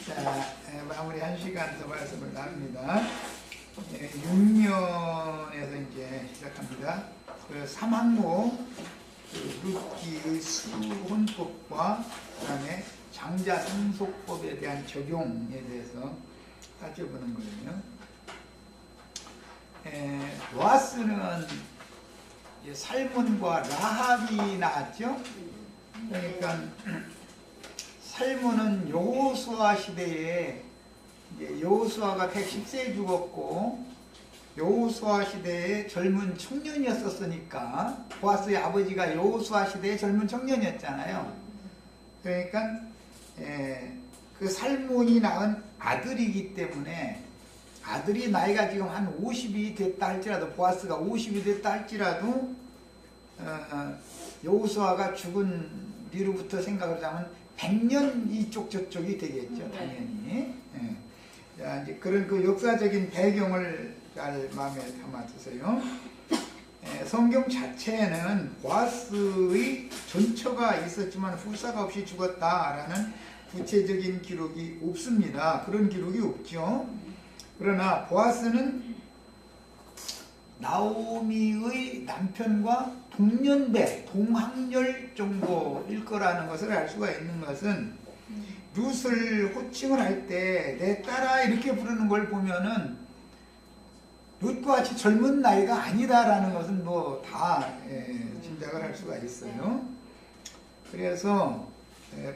자, 마무리 1시간 더 말씀을 나눕니다. 6면에서 이제 시작합니다. 그 3항목, 룻기의 수혼법과 그 다음에 장자상속법에 대한 적용에 대해서 살펴보는 거예요. 보아스는 살몬과 라합이 나왔죠. 그러니까 살몬은 여호수아 시대에 여호수아가 110세에 죽었고 여호수아 시대에 젊은 청년이었었으니까 보아스의 아버지가 여호수아 시대에 젊은 청년이었잖아요. 그러니까 그 살몬이 낳은 아들이기 때문에 아들이 나이가 지금 한 50이 됐다 할지라도 보아스가 50이 됐다 할지라도 여호수아가 죽은 뒤로부터 생각을 하자면 100년 이쪽 저쪽이 되겠죠, 당연히. 자, 이제 그런 그 역사적인 배경을 잘 마음에 담아 두세요. 성경 자체에는 보아스의 전처가 있었지만 후사가 없이 죽었다라는 구체적인 기록이 없습니다. 그런 기록이 없죠. 그러나 보아스는 나오미의 남편과 동년배, 동학년 정도일 거라는 것을 알 수가 있는 것은 룻을 호칭을 할 때 내 딸아 이렇게 부르는 걸 보면은 룻과 같이 젊은 나이가 아니다라는 것은 뭐 다 짐작을 할 수가 있어요. 그래서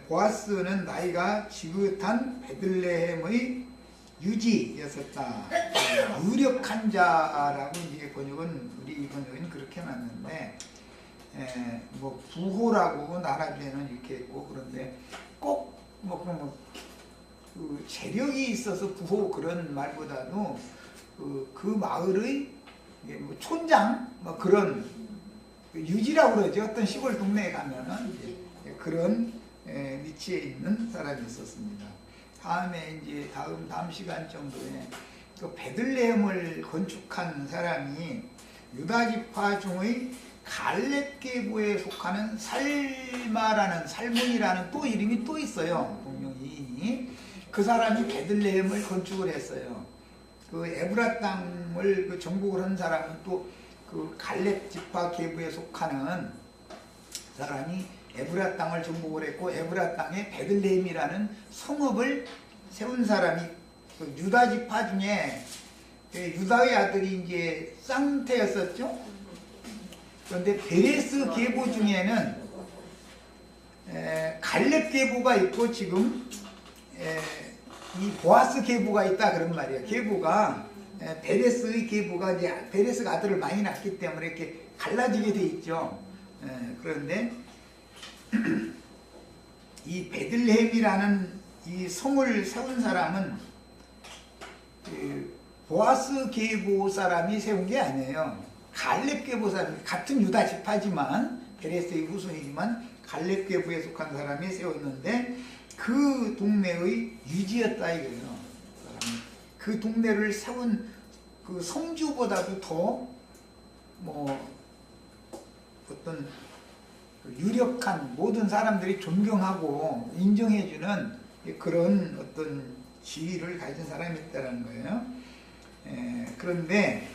보아스는 나이가 지긋한 베들레헴의 유지였었다. 유력한 자라고 이제 번역은 우리 번역은 그렇게 놨는데 뭐 부호라고 나라에는 이렇게 있고 그런데 꼭 뭐 그런 그 재력이 있어서 부호 그런 말보다도 그 마을의 뭐 촌장 뭐 그런 유지라고 그러죠. 어떤 시골 동네에 가면은 그런 위치에 있는 사람이 있었습니다. 다음에 이제 다음 시간 정도에 그 베들레헴을 건축한 사람이 유다지파 중의 갈렙 계보에 속하는 살몬이라는 또 이름이 또 있어요. 동명이 그 사람이 베들레헴을 건축을 했어요. 그 에브라 땅을 그 정복을 한 사람은 또 그 갈렙 지파 계보에 속하는 사람이 에브라 땅을 정복을 했고 에브라 땅에 베들레헴이라는 성읍을 세운 사람이 그 유다 지파 중에 유다의 아들이 이제 쌍태였었죠. 그런데 베레스 계보 중에는 갈렙 계보가 있고 지금 이 보아스 계보가 있다 그런 말이에요. 계보가 베레스의 계보가 이제 베레스가 아들을 많이 낳기 때문에 이렇게 갈라지게 돼 있죠. 그런데 이 베들레헴이라는 이 성을 세운 사람은 보아스 계보 사람이 세운 게 아니에요. 갈렙 계보 사람, 같은 유다 지파지만 베레스의 후손이지만 갈렙 계보에 속한 사람이 세웠는데 그 동네의 유지였다 이거예요. 그 동네를 세운 그 성주보다도 더 뭐 어떤 유력한 모든 사람들이 존경하고 인정해주는 그런 어떤 지위를 가진 사람이 있다는 거예요. 그런데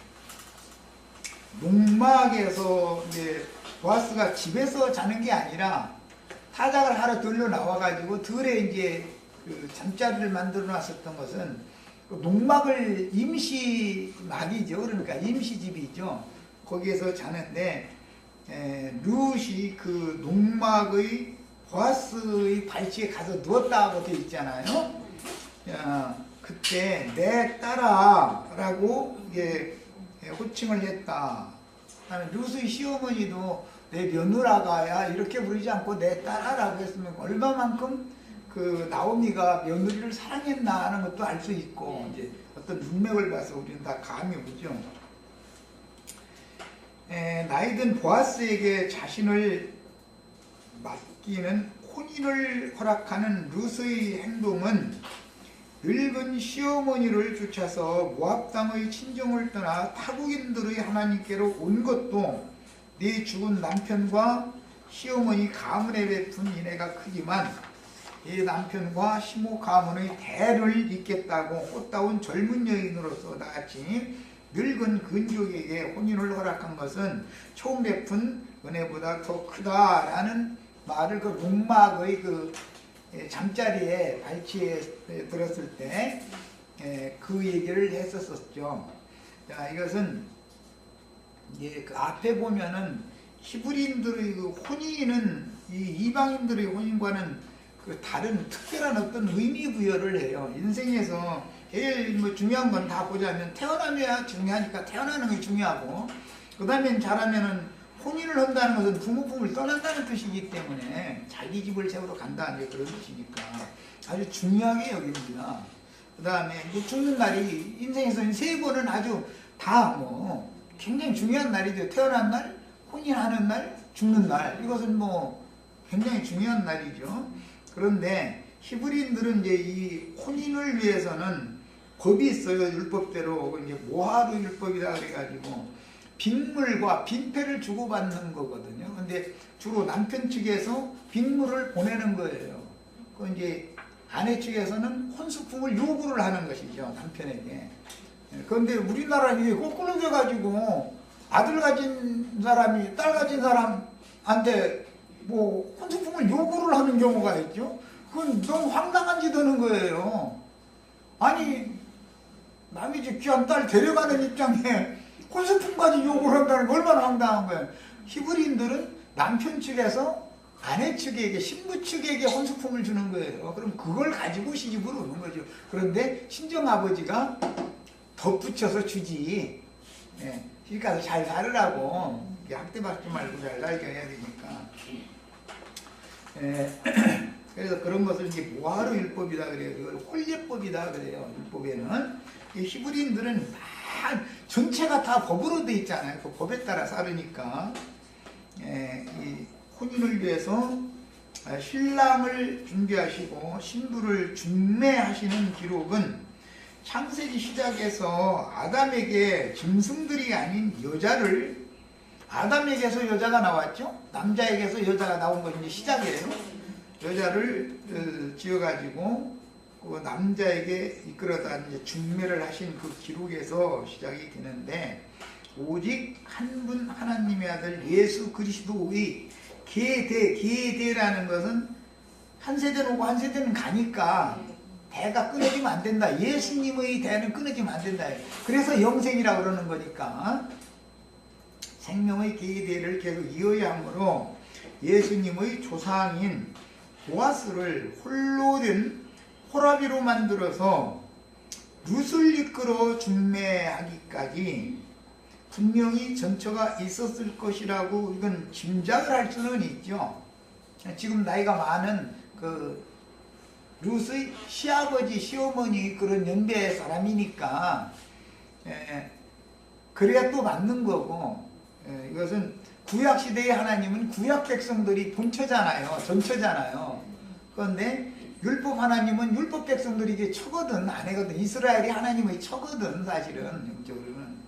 농막에서 이제 보아스가 집에서 자는 게 아니라 타작을 하러 들러 나와가지고 들에 이제 그 잠자리를 만들어 놨었던 것은 그 농막을 임시막이죠. 그러니까 임시집이죠. 거기에서 자는데 룻이 그 농막의 보아스의 발치에 가서 누웠다고 되어 있잖아요. 그때 내 딸아 라고 이게 호칭을 했다. 그다음에 룻의 시어머니도 내 며느라가야 이렇게 부르지 않고 내 딸아라고 했으면 얼마만큼 그 나오미가 며느리를 사랑했나 하는 것도 알 수 있고 이제 어떤 문맥을 봐서 우리는 다 감이 오죠. 나이든 보아스에게 자신을 맡기는 혼인을 허락하는 룻의 행동은 늙은 시어머니를 쫓아서 모압 땅의 친정을 떠나 타국인들의 하나님께로 온 것도 네 죽은 남편과 시어머니 가문에 베푼 인애가 크지만 이 남편과 시모 가문의 대를 잇겠다고 꽃다운 젊은 여인으로서 나같이 늙은 근족에게 혼인을 허락한 것은 처음 베푼 은혜보다 더 크다라는 말을 그 록막의 그 잠자리에 발치에 들었을 때 그 얘기를 했었었죠. 자, 이것은 이제 그 앞에 보면은 히브리인들의 그 혼인은 이 이방인들의 혼인과는 그 다른 특별한 어떤 의미 부여를 해요. 인생에서 제일 뭐 중요한 건 다 보자면 태어나면 중요하니까 태어나는 게 중요하고, 그 다음에 잘하면은 혼인을 한다는 것은 부모 품을 떠난다는 뜻이기 때문에 자기 집을 세우러 간다는 그런 뜻이니까 아주 중요하게 여깁니다. 그 다음에 죽는 날이 인생에서 세 번은 아주 다 뭐 굉장히 중요한 날이죠. 태어난 날, 혼인하는 날, 죽는 날. 이것은 뭐 굉장히 중요한 날이죠. 그런데 히브리인들은 이제 이 혼인을 위해서는 법이 있어요. 율법대로. 이제 모하루 율법이다 그래가지고 빅물과 빈패를 주고받는 거거든요. 근데 주로 남편 측에서 빅물을 보내는 거예요. 그 이제 아내 측에서는 혼수품을 요구를 하는 것이죠. 남편에게. 그런데 우리나라는 이게 거꾸로 돼가지고 아들 가진 사람이 딸 가진 사람한테 뭐 혼수품을 요구를 하는 경우가 있죠. 그건 너무 황당한 짓 하는 거예요. 아니 남이 집 귀한 딸 데려가는 입장에 혼수품까지 요구를 한다는 게 얼마나 황당한 거예요. 히브리인들은 남편 측에서 아내 측에게, 신부 측에게 혼수품을 주는 거예요. 그럼 그걸 가지고 시집으로 오는 거죠. 그런데 친정아버지가 덧붙여서 주지. 시집 가서 잘 살으라고. 학대받지 말고 잘 살게 해야 되니까. 그래서 그런 것을 이제 모하루 율법이다 그래요. 이걸 홀례법이다 그래요. 율법에는. 이 히브리인들은 다 전체가 다 법으로 돼 있잖아요. 그 법에 따라 살으니까. 이 혼인을 위해서 신랑을 준비하시고 신부를 중매하시는 기록은 창세기 시작에서 아담에게 짐승들이 아닌 여자를, 아담에게서 여자가 나왔죠. 남자에게서 여자가 나온 것이 이제 시작이에요. 여자를 지어가지고 그 남자에게 이끌어다 이제 중매를 하신 그 기록에서 시작이 되는데, 오직 한 분 하나님의 아들 예수 그리스도의 계대라는 것은 한 세대는 오고 한 세대는 가니까 대가 끊어지면 안 된다. 예수님의 대는 끊어지면 안 된다. 그래서 영생이라고 그러는 거니까 생명의 계대를 계속 이어야 하므로 예수님의 조상인 보아스를 홀로 된 호라비로 만들어서 룻을 이끌어 중매하기까지 분명히 전처가 있었을 것이라고 이건 짐작을 할 수는 있죠. 지금 나이가 많은 그 룻의 시아버지, 시어머니 그런 연배의 사람이니까 그래야 또 맞는 거고, 이것은 구약시대의 하나님은 구약 백성들이 본처잖아요. 전처잖아요. 그런데 율법 하나님은 율법 백성들이 이게 처거든, 아내거든. 이스라엘이 하나님의 처거든, 사실은 영적으로는.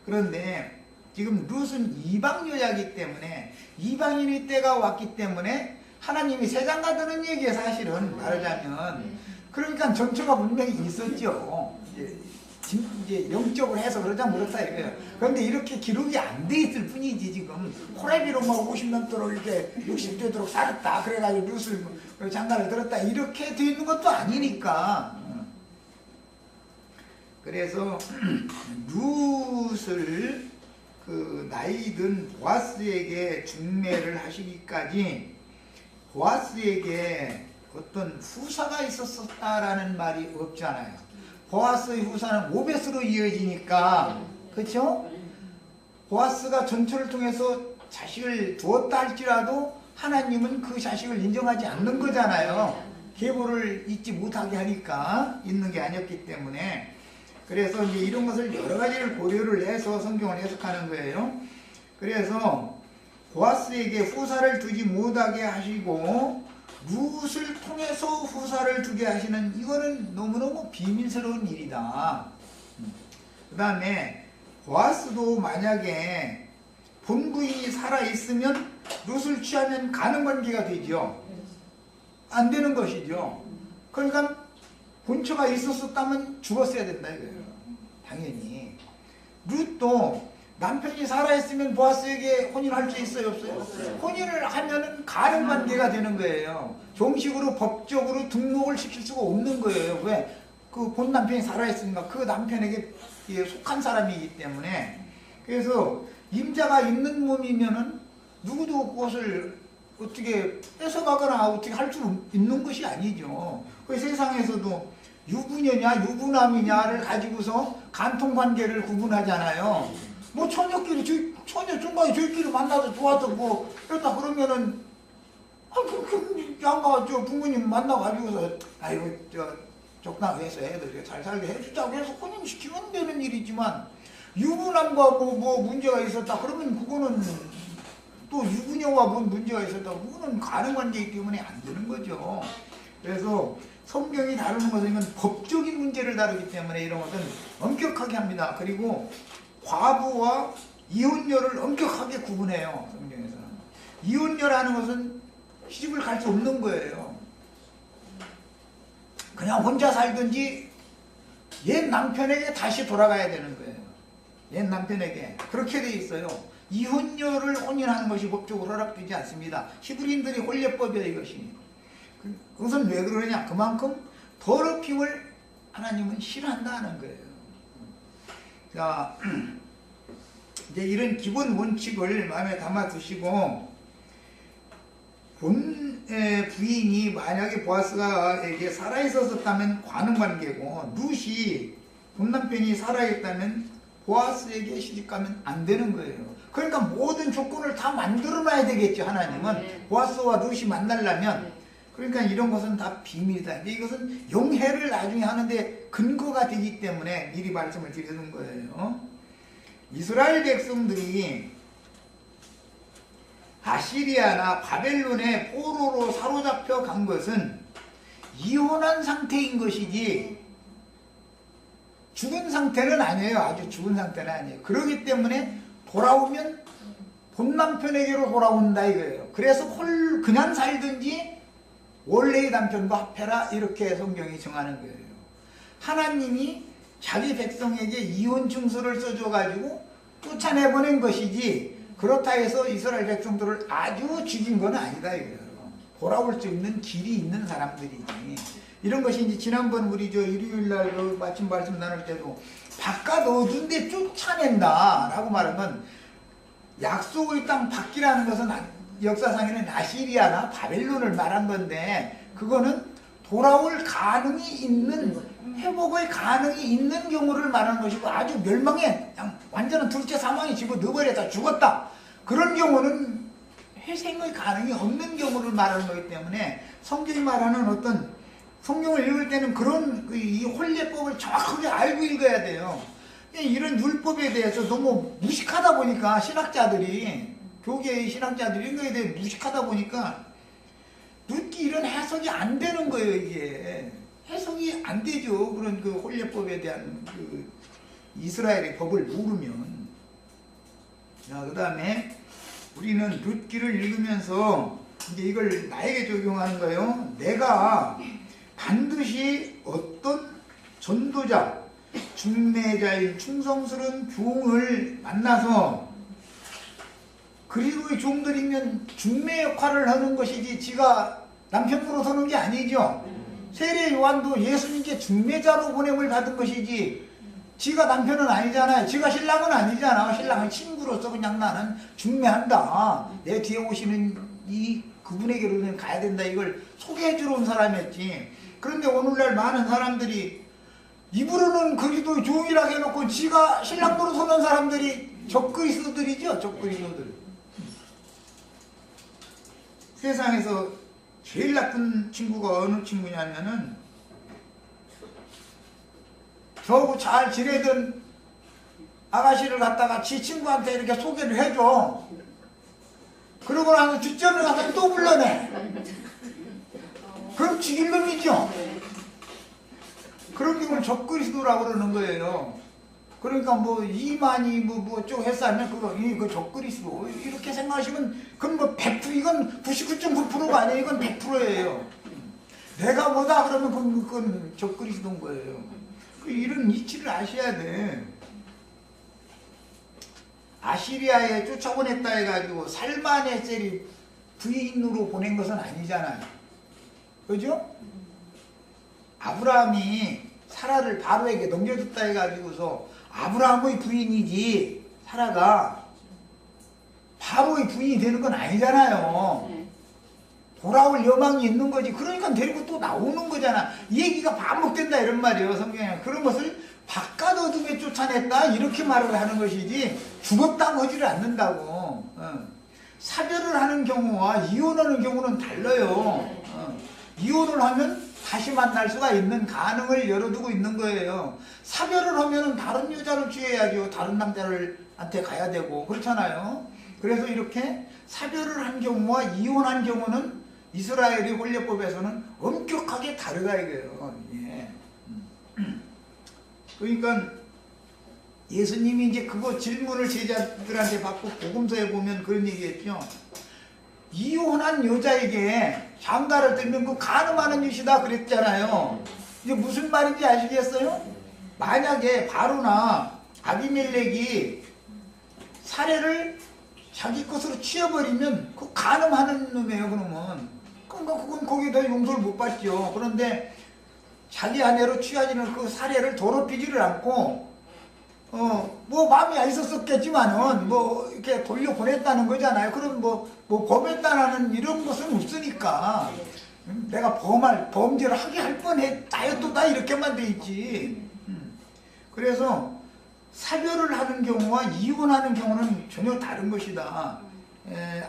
그런데 지금 룻은 이방 여자이기 때문에, 이방인의 때가 왔기 때문에 하나님이 세상가 드는 얘기에 사실은 말하자면, 그러니까 전처가 분명히 있었죠. 이제 영적으로 해서 그러자 그렇다 이거예요. 그런데 이렇게 기록이 안 돼 있을 뿐이지. 지금 호레비로 막 50년도로 이렇게 60되도록 살았다 그래가지고 룻을 장가를 들었다 이렇게 돼 있는 것도 아니니까. 그래서 룻을 그 나이든 보아스에게 중매를 하시기까지 보아스에게 어떤 후사가 있었다라는 말이 없잖아요. 보아스의 후사는 오벳으로 이어지니까, 그렇죠? 보아스가 전처를 통해서 자식을 두었다 할지라도 하나님은 그 자식을 인정하지 않는 거잖아요. 계보를 잊지 못하게 하니까, 있는 게 아니었기 때문에. 그래서 이제 이런 것을 여러 가지를 고려를 해서 성경을 해석하는 거예요. 그래서 보아스에게 후사를 두지 못하게 하시고 룻을 통해서 후사를 두게 하시는, 이거는 너무너무 비밀스러운 일이다. 그 다음에 보아스도 만약에 본부인이 살아있으면 룻을 취하면 가는 관계가 되죠. 안 되는 것이죠. 그러니까 본처가 있었다면 죽었어야 된다 이거예요. 당연히. 룻도 남편이 살아있으면 보아스에게 혼인할 수 있어요, 없어요? 혼인을 하면은 가능 관계가 되는 거예요. 정식으로 법적으로 등록을 시킬 수가 없는 거예요. 왜? 그 본 남편이 살아있으니까 그 남편에게 속한 사람이기 때문에. 그래서 임자가 있는 몸이면은 누구도 그것을 어떻게 뺏어가거나 어떻게 할 수 있는 것이 아니죠. 그 세상에서도 유부녀냐 유부남이냐를 가지고서 간통관계를 구분하잖아요. 뭐 처녀끼리 처녀 중간에 저희끼리 만나서 좋아서 뭐 그렇다 그러면은 양가 저 부모님 만나가지고서 아이고 적당히 해서 애들 잘 살게 해주자고 해서 혼인시키면 되는 일이지만 유부남과 뭐 문제가 있었다 그러면 그거는 또 유부녀와 뭔 문제가 있었다 그거는 가능관계이기 때문에 안 되는 거죠. 그래서 성경이 다루는 것은 법적인 문제를 다루기 때문에 이런 것은 엄격하게 합니다. 그리고 과부와 이혼녀를 엄격하게 구분해요. 성경에서는. 이혼녀라는 것은 시집을 갈 수 없는 거예요. 그냥 혼자 살든지 옛 남편에게 다시 돌아가야 되는 거예요. 옛 남편에게. 그렇게 돼 있어요. 이혼녀를 혼인하는 것이 법적으로 허락되지 않습니다. 히브리인들이 혼례법이에요, 이것이. 그것은 왜 그러냐? 그만큼 더럽힘을 하나님은 싫어한다는 거예요. 자, 이제 이런 기본 원칙을 마음에 담아 두시고, 본 부인이 만약에 보아스가에게 살아있었다면 관음관계고, 룻이 본 남편이 살아있다면 보아스에게 시집가면 안 되는 거예요. 그러니까 모든 조건을 다 만들어놔야 되겠죠, 하나님은. 보아스와 룻이 만나려면. 그러니까 이런 것은 다 비밀이다. 이것은 용해를 나중에 하는데 근거가 되기 때문에 미리 말씀을 드리는 거예요. 이스라엘 백성들이 아시리아나 바벨론의 포로로 사로잡혀 간 것은 이혼한 상태인 것이지 죽은 상태는 아니에요. 아주 죽은 상태는 아니에요. 그렇기 때문에 돌아오면 본 남편에게로 돌아온다 이거예요. 그래서 그냥 살든지 원래의 남편과 합해라 이렇게 성경이 정하는 거예요. 하나님이 자기 백성에게 이혼 증서를 써줘가지고 쫓아내보낸 것이지 그렇다 해서 이스라엘 백성들을 아주 죽인 건 아니다 이거예요. 돌아올 수 있는 길이 있는 사람들이지. 이런 것이 이제 지난번 우리 저 일요일날 그 마침 말씀 나눌 때도 바깥 어둔데 쫓아낸다 라고 말하면 약속의 땅 밖이라는 것은 역사상에는 아시리아나 바벨론을 말한 건데 그거는 돌아올 가능이 있는 회복의 가능이 있는 경우를 말하는 것이고 아주 멸망해 그냥 완전한 둘째 사망이 집어 넣어버렸다 죽었다 그런 경우는 회생의 가능이 없는 경우를 말하는 거기 때문에 성경이 말하는 어떤 성경을 읽을 때는 그런 이 혼례법을 정확하게 알고 읽어야 돼요. 이런 율법에 대해서 너무 무식하다 보니까 신학자들이 교계의 신학자들이 이런 거에 대해 무식하다 보니까 룻기 이런 해석이 안 되는 거예요. 이게 해석이 안 되죠. 그런 그 혼례법에 대한 그 이스라엘의 법을 모르면. 자, 그 다음에 우리는 룻기를 읽으면서 이제 이걸 나에게 적용하는 거예요. 내가 반드시 어떤 전도자, 중매자인 충성스러운 종을 만나서 그리스도의 종들이면 중매 역할을 하는 것이지 지가 남편으로 서는 게 아니죠. 세례 요한도 예수님께 중매자로 보냄을 받은 것이지 지가 남편은 아니잖아요. 지가 신랑은 아니잖아. 신랑은 친구로서 그냥 나는 중매한다. 내 뒤에 오시는 이 그분에게로는 가야 된다. 이걸 소개해 주러 온 사람이었지. 그런데 오늘날 많은 사람들이 입으로는 그리스도의 종이라고 해놓고 지가 신랑으로 서는 사람들이 적그리스도들이죠. 적그리스도들. 세상에서 제일 나쁜 친구가 어느 친구냐면은 저하고 잘 지내던 아가씨를 갖다가 지 친구한테 이렇게 소개를 해줘. 그러고 나서 뒷전을 가서 또 불러내. 그럼 죽일 놈이죠. 그런 경우는 적그리스도라고 그러는 거예요. 그러니까 뭐 이만이 뭐 어쩌고 했어 하면 그거 적그리스도 이렇게 생각하시면 그건 뭐 100% 이건 99.9%가 아니에요. 이건 100%예요. 내가 뭐다 그러면 그건 적그리스도인 거예요. 이런 이치를 아셔야 돼. 아시리아에 쫓아보냈다 해가지고 살만에셀이 부인으로 보낸 것은 아니잖아요. 그죠? 아브라함이 사라를 바로에게 넘겨줬다 해가지고서 아브라함의 부인이지 사라가 바로의 부인이 되는 건 아니잖아요. 돌아올 여망이 있는 거지. 그러니까 데리고 또 나오는 거잖아. 이 얘기가 반복된다 이런 말이에요. 성경에. 그런 것을 바깥 어둠에 쫓아냈다 이렇게 말을 하는 것이지 죽었다고 하지를 않는다고. 사별을 하는 경우와 이혼하는 경우는 달라요. 이혼을 하면 다시 만날 수가 있는 가능을 열어두고 있는 거예요. 사별을 하면 다른 여자를 취해야죠. 다른 남자한테 가야 되고 그렇잖아요. 그래서 이렇게 사별을 한 경우와 이혼한 경우는 이스라엘의 혼례법에서는 엄격하게 다르다 이거예요. 예. 그러니까 예수님이 이제 그거 질문을 제자들한테 받고 복음서에 보면 그런 얘기했죠. 이혼한 여자에게 장가를 들면 그 간음하는 짓이다 그랬잖아요. 이게 무슨 말인지 아시겠어요? 만약에 바로나 아비멜렉이 사례를 자기 것으로 취해버리면 그 간음하는 놈이에요. 그러면 그건 거기다 용서를 못 받죠. 그런데 자기 아내로 취하지는 그 사례를 더럽히지를 않고 뭐 마음이 안 있었겠지만은 뭐 이렇게 돌려보냈다는 거잖아요. 그럼 뭐 범했다는 이런 것은 없으니까 내가 범죄를 하게 할 뻔했다 또 다 이렇게만 돼 있지. 그래서 사별을 하는 경우와 이혼하는 경우는 전혀 다른 것이다.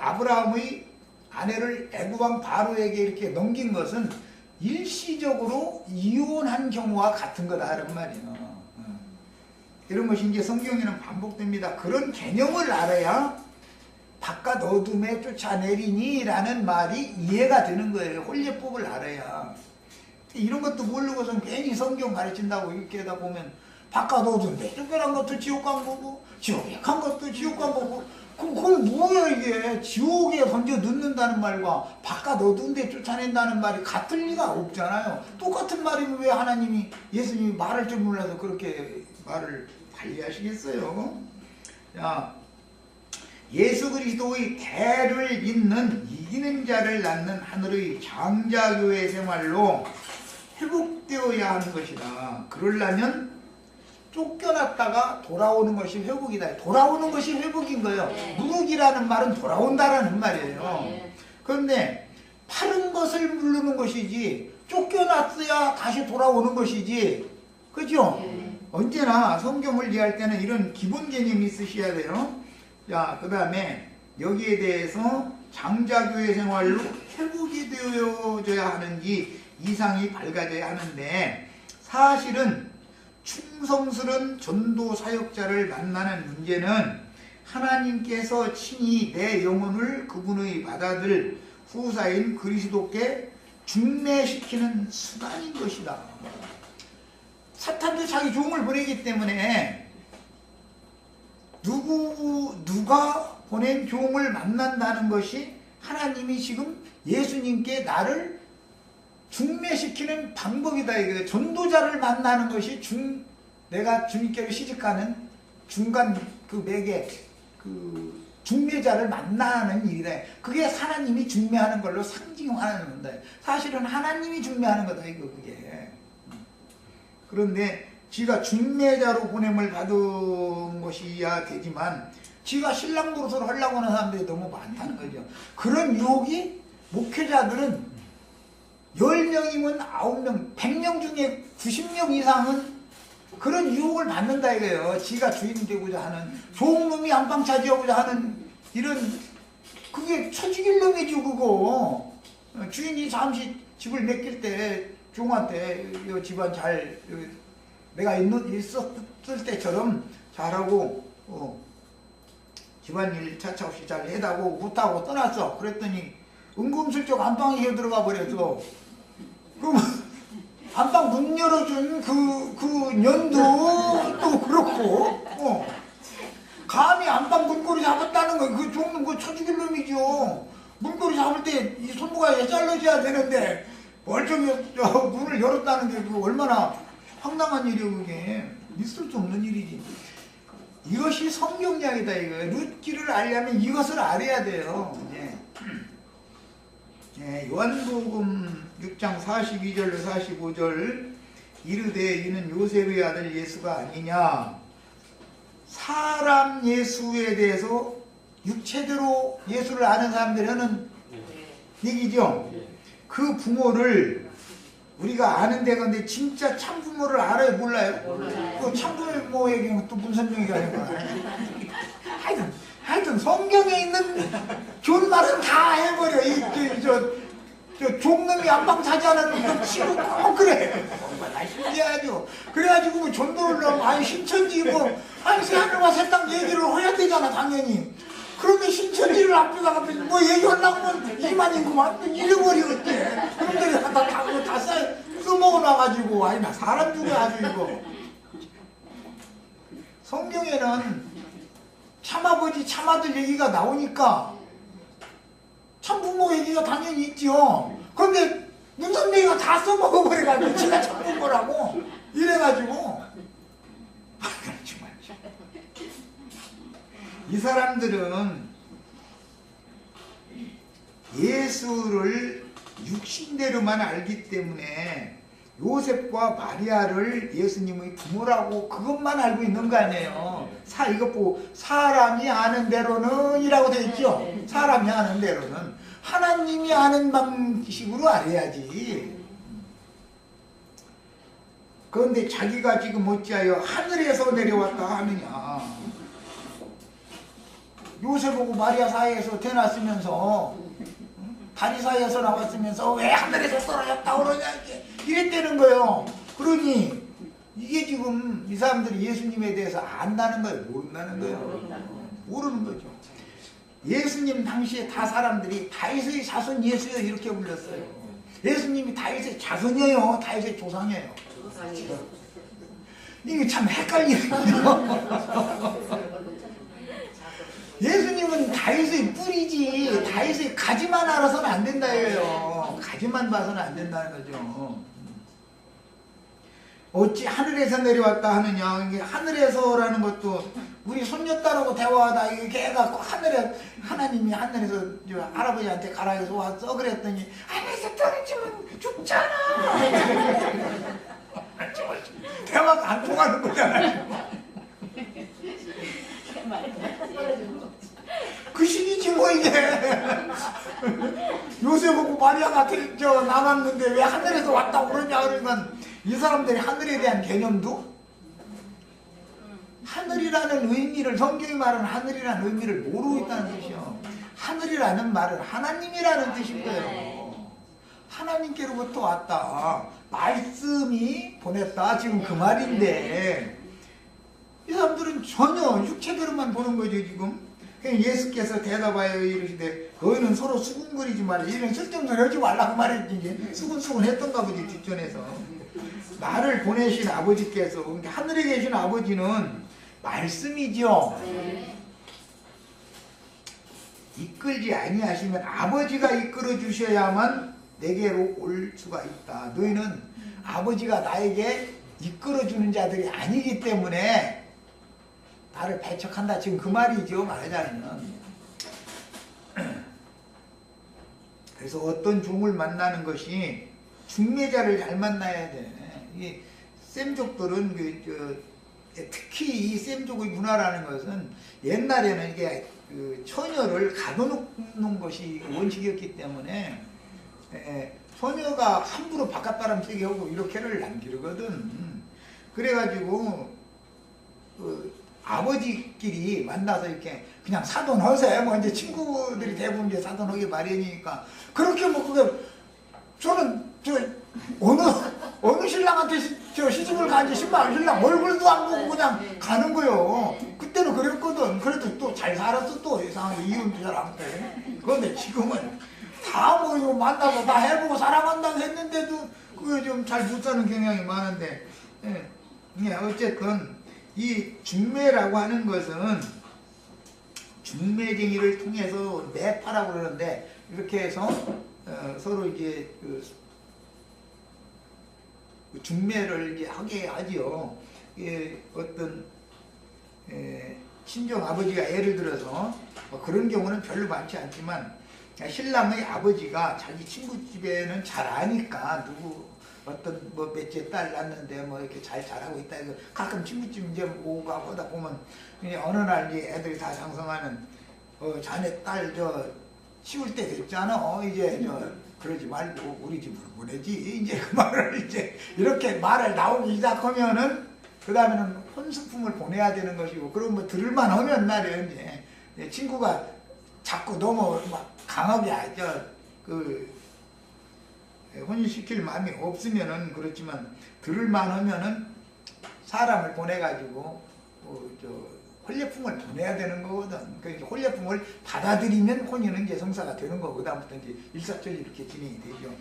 아브라함의 아내를 애굽왕 바로에게 이렇게 넘긴 것은 일시적으로 이혼한 경우와 같은 거다 이런 말이에요. 이런 것이 이제 성경에는 반복됩니다. 그런 개념을 알아야 바깥 어둠에 쫓아내리니 라는 말이 이해가 되는 거예요. 혼례법을 알아야. 이런 것도 모르고선 괜히 성경 가르친다고 이렇게 하다 보면 바깥 어둠에 쫓겨난 것도 지옥 간 거고 지옥에 간 것도 지옥 간 거고 그건 뭐야 이게. 지옥에 던져 넣는다는 말과 바깥 어두운데 쫓아낸다는 말이 같을 리가 없잖아요. 똑같은 말이면 왜 하나님이 예수님이 말할 줄 몰라서 그렇게 말을 달리 하시겠어요. 자, 예수 그리스도의 대를 잇는 이기는 자를 낳는 하늘의 장자교회 생활로 회복되어야 하는 것이다. 그러려면 쫓겨났다가 돌아오는 것이 회복이다. 돌아오는 것이 회복인 거예요. 누룩이라는 말은 돌아온다라는 말이에요. 그런데 파른 것을 물르는 것이지 쫓겨났어야 다시 돌아오는 것이지. 그죠? 언제나 성경을 이해할 때는 이런 기본 개념이 있으셔야 돼요. 자, 그 다음에 여기에 대해서 장자교회 생활로 회복이 되어져야 하는지 이상이 밝아져야 하는데 사실은 충성스런 전도 사역자를 만나는 문제는 하나님께서 친히 내 영혼을 그분의 받아들 후사인 그리스도께 중매시키는 수단인 것이다. 사탄도 자기 종을 보내기 때문에 누가 보낸 종을 만난다는 것이 하나님이 지금 예수님께 나를 중매시키는 방법이다. 이거예요. 전도자를 만나는 것이 내가 주님께로 시집가는 중간 그 매개 중매자를 만나는 일이다. 그게 하나님이 중매하는 걸로 상징하는 거다. 사실은 하나님이 중매하는 거다. 이거 그게. 그런데 지가 중매자로 보냄을 받은 것이야 되지만 지가 신랑 노릇을 하려고 하는 사람들이 너무 많다는 거죠. 그런 유혹이 목회자들은 10명이면 9명, 100명 중에 90명 이상은 그런 유혹을 받는다 이거예요. 지가 주인 되고자 하는, 좋은 놈이 안방 차지하고자 하는 이런, 그게 처죽일 놈이죠 그거. 주인이 잠시 집을 맡길 때 종한테 이 집안 잘, 내가 있었을 때처럼 잘하고 집안일 차차없이 잘 해다고 못하고 떠났어. 그랬더니 은금슬쩍 안방에 들어가 버렸어. 그럼 안방 문 열어준 그 년도 또 그렇고 감히 안방 문고리 잡았다는 거 그 종은 그 쳐죽일 놈이죠. 문고리 잡을 때 이 손모가 잘라줘야 되는데 멀쩡히 문을 열었다는 게 그 얼마나 황당한 일이에요. 그게 있을 수 없는 일이지. 이것이 성경약이다. 이거 룻기를 알려면 이것을 알아야 돼요. 요한복음 6장 42절로 45절 이르되 이는 요셉의 아들 예수가 아니냐. 사람 예수에 대해서 육체대로 예수를 아는 사람들이 하는 얘기죠. 그 부모를 우리가 아는 데가 근데 진짜 참 부모를 알아요? 몰라요? 그 참 부모 얘기는 또 무슨 얘기가 아니고 하여튼 성경에 있는 좋은 말은 다 해버려. 저 종놈이 안방 차지하는 거 치고 꼭 그래. 나 신기하죠. 그래가지고 뭐 전도를 하면 아니 신천지 뭐 아니 새하늘과 새 땅 얘기를 해야 되잖아 당연히. 그러면 신천지를 앞에다가 뭐 얘기하려고 하면 이만인구만 잃어버리겠대. 그런데 다 써먹어놔가지고 아니 나 사람 중에 아주 이거. 성경에는 참아버지 참아들 얘기가 나오니까 참부모 얘기가 당연히 있죠. 그런데 문선명이가 다 써먹어버려가지고 지가 참부모라고 이래가지고 정말 이 사람들은 예수를 육신대로만 알기 때문에 요셉과 마리아를 예수님의 부모라고 그것만 알고 있는 거 아니에요. 이것 보고 사람이 아는 대로는 이라고 되어 있죠. 사람이 아는 대로는 하나님이 아는 방식으로 알아야지. 그런데 자기가 지금 어찌하여 하늘에서 내려왔다 하느냐. 요셉하고 마리아 사이에서 태어났으면서 다리 사이에서 나왔으면서 왜 하늘에서 떨어졌다 그러냐 이랬다는 거예요. 그러니 이게 지금 이 사람들이 예수님에 대해서 안다는 거예요? 모른다는 거예요? 모르는 거죠. 예수님 당시에 다 사람들이 다윗의 자손 예수여 이렇게 불렸어요. 예수님이 다윗의 자손이에요? 다윗의 조상이에요? 이게 참 헷갈리는 거예요. 예수님은 다윗의 뿌리지 다윗의 가지만 알아서는 안 된다 이거예요. 가지만 봐서는 안 된다는 거죠. 어찌 하늘에서 내려왔다 하느냐. 이게 하늘에서라는 것도 우리 손녀딸하고 대화하다 이게 해갖고 하나님이 하늘에서 할아버지한테 가라 해서 왔어 그랬더니 하늘에서 떨어지면 죽잖아. 대화가 안 통하는 거잖아요. 그 시기지 뭐 이게. 요셉하고 마리아가 남았는데 왜 하늘에서 왔다고 그러냐 그러면 이 사람들이 하늘에 대한 개념도 하늘이라는 의미를 성경이 말하는 하늘이라는 의미를 모르고 있다는 뜻이요. 하늘이라는 말은 하나님이라는 뜻인 거예요. 하나님께로부터 왔다. 말씀이 보냈다. 지금 그 말인데 이 사람들은 전혀 육체대로만 보는 거죠 지금. 예수께서 대답하여 이르시되 너희는 서로 수군거리지 말라. 이런 쓸데없는 소리 하지 말라고 말했지. 수군수군 했던가 보지 뒷전에서. 나를 보내신 아버지께서 그러니까 하늘에 계신 아버지는 말씀이죠. 이끌지 아니하시면 아버지가 이끌어 주셔야만 내게로 올 수가 있다. 너희는 아버지가 나에게 이끌어 주는 자들이 아니기 때문에 나를 배척한다. 지금 그 말이죠. 말하자면. 그래서 어떤 종을 만나는 것이 중매자를 잘 만나야 돼. 이 셈족들은 특히 이 셈족의 문화라는 것은 옛날에는 이게 처녀를 가둬놓는 것이 원칙이었기 때문에 처녀가 함부로 바깥바람 쐬게 하고 이렇게를 안 기르거든. 그래가지고 아버지끼리 만나서 이렇게 그냥 사돈하세요. 뭐 이제 친구들이 대부분 이제 사돈하기 마련이니까 그렇게 뭐 그게 저는 어느 신랑한테 시집을 가는지 신랑 얼굴도 안 보고 그냥 가는 거요. 그때는 그랬거든. 그래도 또 잘 살았어. 또 이상하게 이혼도 잘 않고. 그런데 지금은 다 뭐 이거 만나고 다 해보고 사랑한다고 했는데도 그게 좀 잘 못 사는 경향이 많은데 어쨌든 이 중매라고 하는 것은 중매쟁이를 통해서 매파라고 그러는데 이렇게 해서 서로 이제 중매를 이제 하게 하지요. 어떤 친정 아버지가 예를 들어서 그런 경우는 별로 많지 않지만 신랑의 아버지가 자기 친구 집에는 잘 아니까 누구 어떤 뭐 몇째 딸 낳는데 뭐 이렇게 잘 자라고 있다 이거 가끔 친구집 이제 오고 가고 하다 보면 이제 어느 날 이제 애들이 다 장성하는 자네 딸 저 치울 때 됐잖아. 이제 저 그러지 말고 우리 집으로 보내지. 이제 그 말을 이제 이렇게 말을 나오기 시작하면은 그 다음에는 혼수품을 보내야 되는 것이고, 그럼 뭐 들을만 하면 말이에요. 이제 친구가 자꾸 너무 막 강하게 혼인시킬 마음이 없으면은 그렇지만 들을만 하면은 사람을 보내가지고 혼례품을 보내야 되는 거거든. 그러니까 혼례품을 받아들이면 혼인은 이제 성사가 되는 거고, 그다음부터 이제 일사천리 이렇게 진행이 되죠.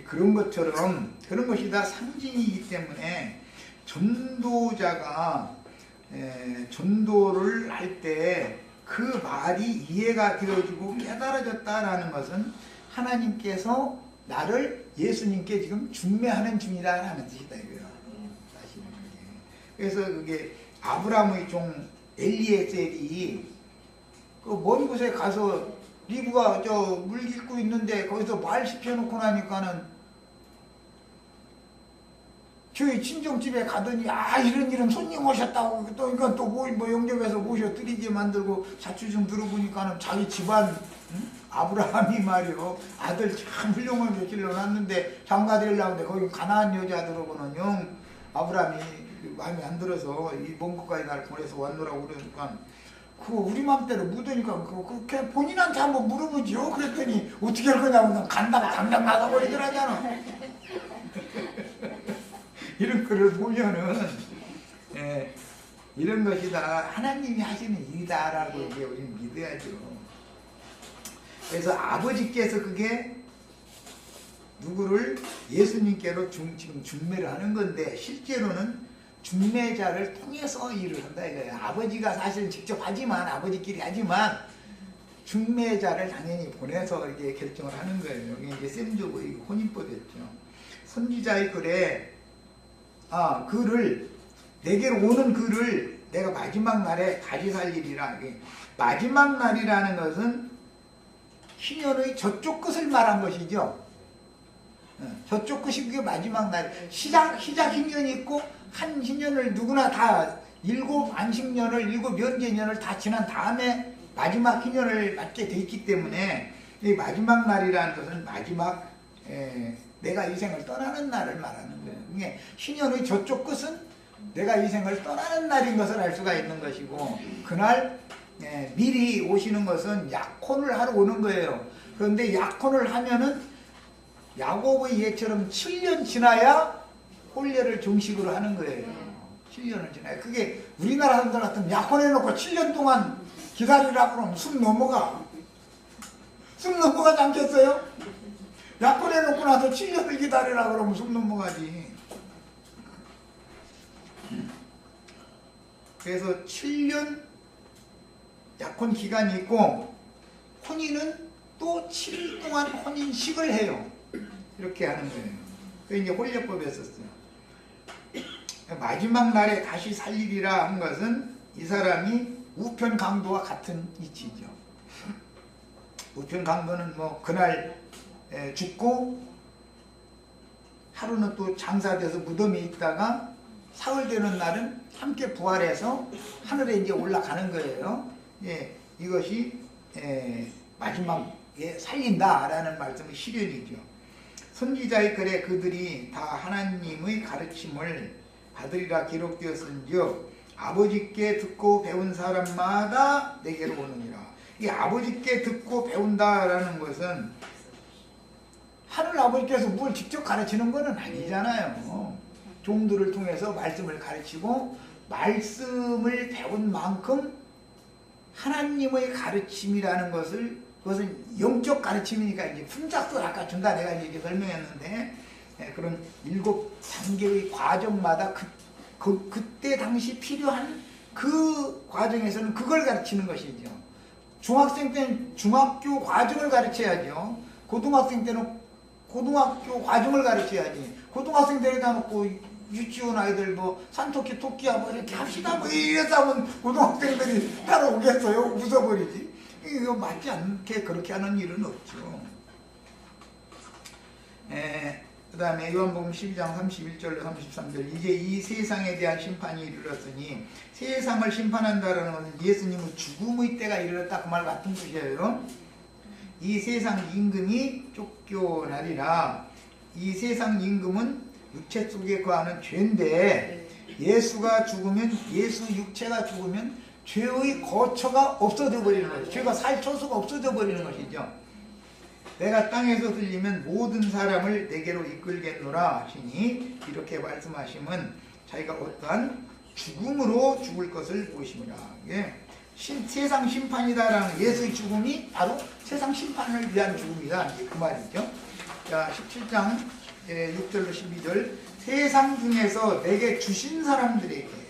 그런 것처럼 그런 것이 다 상징이기 때문에 전도자가 전도를 할 때 그 말이 이해가 되어지고 깨달아졌다라는 것은 하나님께서 나를 예수님께 지금 중매하는 중이다라는 뜻이다 이거야. 사실은 그게. 그래서 그게 아브라함의 종 엘리에셀이 그 먼 곳에 가서 리브가 물 깃고 있는데 거기서 말 시켜놓고 나니까는 저희 친정집에 가더니 이런 손님 오셨다고 또 이건 또 뭐 영접해서 모셔 드리게 만들고 자취 좀 들어보니까는 자기 집안 아브라함이 말이요 아들 참 훌륭하게 길러놨는데 장가드리려고 하는데 거기 가나안 여자들하고는 아브라함이 마음에 안 들어서 이 먼 곳까지 날 보내서 왔노라고 그러니까 그거 우리 맘대로 묻으니까 그냥 본인한테 한번 물어보죠. 그랬더니 어떻게 할 거냐고 간다고 당장 나가버리더라잖아. 이런 글을 보면은 이런 것이 다 하나님이 하시는 일이다라고 이제 우리는 믿어야죠. 그래서 아버지께서 그게 누구를 예수님께로 지금 중매를 하는 건데 실제로는 중매자를 통해서 일을 한다 이거예요. 아버지가 사실은 직접 하지만 아버지끼리 하지만 중매자를 당연히 보내서 이게 결정을 하는 거예요. 여기 이제 셈주고 혼인법이었죠. 선지자의 글에 내게로 오는 글을 내가 마지막 날에 다시 살리리라. 마지막 날이라는 것은 희년의 저쪽 끝을 말한 것이죠. 저쪽 끝이 그게 마지막 날. 시작 희년이 있고 한 희년을 누구나 다 일곱 안식년을 일곱 면제년을 다 지난 다음에 마지막 희년을 맞게 돼 있기 때문에 이 마지막 날이라는 것은 마지막 내가 이 생을 떠나는 날을 말하는 거예요. 그게 희년의 저쪽 끝은 내가 이 생을 떠나는 날인 것을 알 수가 있는 것이고 그날 미리 오시는 것은 약혼을 하러 오는 거예요. 그런데 약혼을 하면은 야곱의 예처럼 7년 지나야 혼례를 정식으로 하는 거예요. 7년을 지나야. 그게 우리나라 사람들 같으면 약혼해놓고 7년 동안 기다리라고 그러면 숨 넘어가. 숨 넘어가지 않겠어요? 약혼해놓고 나서 7년을 기다리라고 그러면 숨 넘어가지. 그래서 7년 약혼 기간이 있고 혼인은 또 7일 동안 혼인식을 해요. 이렇게 하는 거예요. 그게 이제 혼례법에 썼어요. 마지막 날에 다시 살리리라 한 것은 이 사람이 우편 강도와 같은 이치죠. 우편 강도는 뭐 그날 죽고 하루는 또 장사돼서 무덤에 있다가 사흘 되는 날은 함께 부활해서 하늘에 이제 올라가는 거예요. 이것이 마지막에 살린다라는 말씀의 실현이죠. 선지자의 글에 그들이 다 하나님의 가르침을 받으리라 기록되었은즉 아버지께 듣고 배운 사람마다 내게로 오느니라. 이 아버지께 듣고 배운다라는 것은 하늘 아버지께서 뭘 직접 가르치는 것은 아니잖아요. 종들을 통해서 말씀을 가르치고 말씀을 배운 만큼 하나님의 가르침이라는 그것은 영적 가르침이니까 이제 품작도 아까 중간에 내가 이제 설명했는데 그런 7단계의 과정마다 그때 당시 필요한 그 과정에서는 그걸 가르치는 것이죠. 중학생 때는 중학교 과정을 가르쳐야죠. 고등학생 때는 고등학교 과정을 가르쳐야지. 고등학생 데려다 놓고 유치원 아이들 뭐 산토끼 토끼야 뭐 이렇게 합시다 뭐 이래서 하면 고등학생들이 따라오겠어요? 웃어버리지. 이거 맞지 않게 그렇게 하는 일은 없죠. 그 다음에 요한복음 12장 31절로 33절 이제 이 세상에 대한 심판이 이르렀으니 세상을 심판한다라는 것은 예수님의 죽음의 때가 이르렀다 그 말 같은 뜻이에요. 이 세상 임금이 쫓겨나리라. 이 세상 임금은 육체 속에 거하는 죄인데 예수가 죽으면 예수 육체가 죽으면 죄의 거처가 없어져 버리는 거죠. 죄가 살 처소가 없어져 버리는 것이죠. 내가 땅에서 들리면 모든 사람을 내게로 이끌겠노라 하시니 이렇게 말씀하시면 자기가 어떠한 죽음으로 죽을 것을 보십니다. 세상 심판이다라는 예수의 죽음이 바로 세상 심판을 위한 죽음이다. 그 말이죠. 자, 17장 6절로 12절 세상 중에서 내게 주신 사람들에게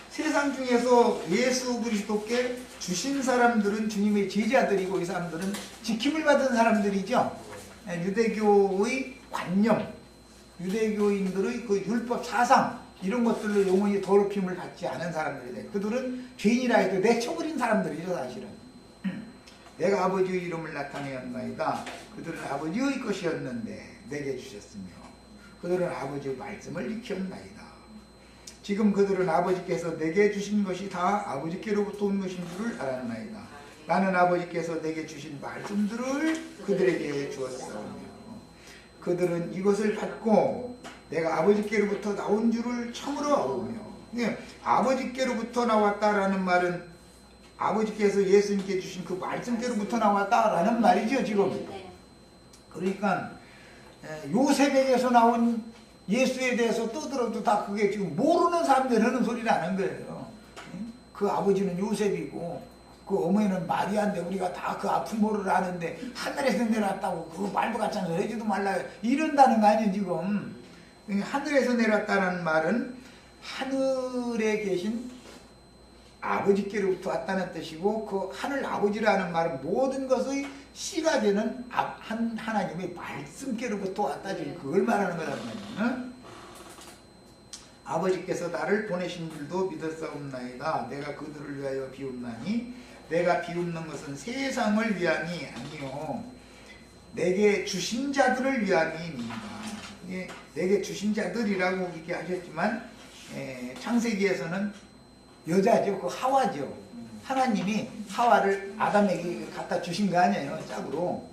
세상 중에서 예수 그리스도께 주신 사람들은 주님의 제자들이고 이 사람들은 지킴을 받은 사람들이죠. 유대교의 관념, 유대교인들의 그 율법 사상 이런 것들로 영원히 더럽힘을 받지 않은 사람들이다. 그들은 죄인이라 해도 내쳐버린 사람들이죠 사실은. 내가 아버지의 이름을 나타내었나이다. 그들은 아버지의 것이었는데 내게 주셨으며 그들은 아버지의 말씀을 익혔나이다. 지금 그들은 아버지께서 내게 주신 것이 다 아버지께로부터 온 것인 줄을 알았나이다. 나는 아버지께서 내게 주신 말씀들을 그들에게 주었사오며 그들은 이것을 받고 내가 아버지께로부터 나온 줄을 참으로 알으며 아버지께로부터 나왔다라는 말은 아버지께서 예수님께 주신 그 말씀께로부터 나왔다라는 말이죠 지금. 그러니까 요셉에게서 나온 예수에 대해서 떠들어도 다 그게 지금 모르는 사람들이 하는 소리라는 거예요. 그 아버지는 요셉이고 그 어머니는 마리아인데 우리가 다 그 아픈 모를 아는데 하늘에서 내려왔다고 그거 말도 같지 않아서 해지도 말라 이런다는 거 아니에요 지금. 하늘에서 내려왔다는 말은 하늘에 계신 아버지께로부터 왔다는 뜻이고 그 하늘 아버지라는 말은 모든 것의 씨가 되는 하나님의 말씀께로부터 왔다 지금 그걸 말하는 거란 말이에요. 아버지께서 나를 보내신 줄도 믿었사옵나이다. 내가 그들을 위하여 비웃나니 내가 비웃는 것은 세상을 위함이 아니요 내게 주신 자들을 위함이니이다. 내게 주신 자들이라고 이렇게 하셨지만 창세기에서는 여자죠. 그 하와죠. 하나님이 하와를 아담에게 갖다 주신 거 아니에요. 짝으로.